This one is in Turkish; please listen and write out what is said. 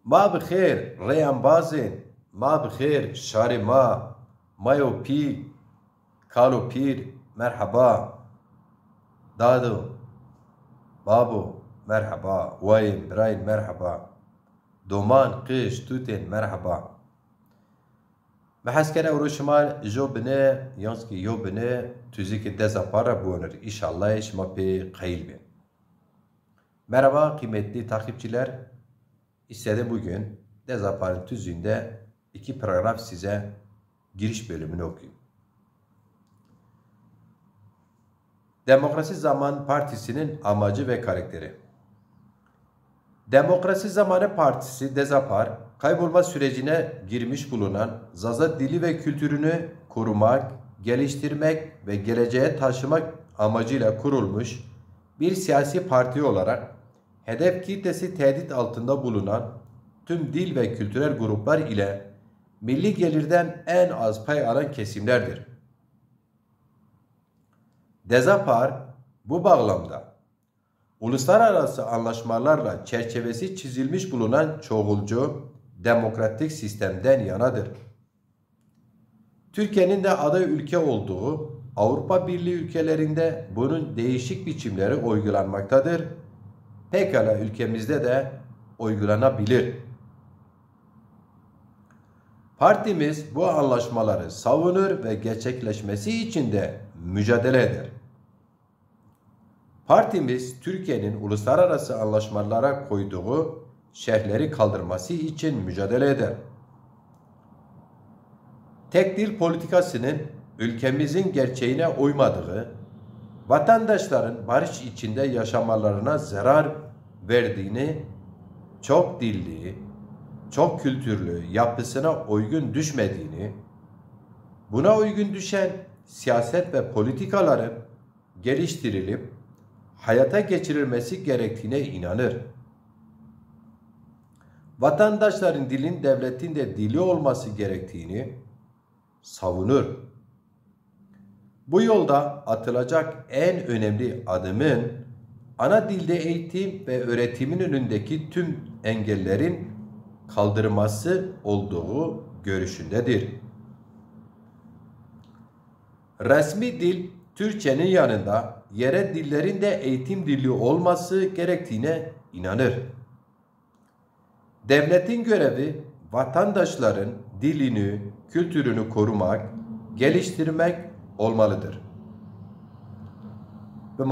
ما بخیر ریان بازین ما بخیر شار ما مایو پی کالو پیر مرحبا دادو بابو مرحبا وين براين مرحبا دومان قش توتين مرحبا محسكرة وروشمال جو بني يانسكي يو بني تزيك دزا بارا بونر İnşallah ما بي قيل بين. Merhaba kıymetli takipçiler. İstedim bugün Dezapar'ın tüzüğünde 2 paragraf size giriş bölümünü okuyayım. Demokrasi Zaman Partisi'nin amacı ve karakteri. Demokrasi Zamanı Partisi Dezapar, kaybolma sürecine girmiş bulunan Zaza dili ve kültürünü korumak, geliştirmek ve geleceğe taşımak amacıyla kurulmuş bir siyasi parti olarak hedef kitlesi tehdit altında bulunan tüm dil ve kültürel gruplar ile milli gelirden en az pay alan kesimlerdir. Dezapar bu bağlamda uluslararası anlaşmalarla çerçevesi çizilmiş bulunan çoğulcu demokratik sistemden yanadır. Türkiye'nin de aday ülke olduğu Avrupa Birliği ülkelerinde bunun değişik biçimleri uygulanmaktadır. Pekala ülkemizde de uygulanabilir. Partimiz bu anlaşmaları savunur ve gerçekleşmesi için de mücadele eder. Partimiz Türkiye'nin uluslararası anlaşmalara koyduğu şerhleri kaldırması için mücadele eder. Tek dil politikasının ülkemizin gerçeğine uymadığı, vatandaşların barış içinde yaşamalarına zarar verdiğini, çok dilli, çok kültürlü yapısına uygun düşmediğini, buna uygun düşen siyaset ve politikaların geliştirilip hayata geçirilmesi gerektiğine inanır. Vatandaşların dilin devletin de dili olması gerektiğini savunur. Bu yolda atılacak en önemli adımın ana dilde eğitim ve öğretimin önündeki tüm engellerin kaldırılması olduğu görüşündedir. Resmi dil Türkçenin yanında yerel dillerin de eğitim dili olması gerektiğine inanır. Devletin görevi vatandaşların dilini, kültürünü korumak, geliştirmek olmalıdır. Bu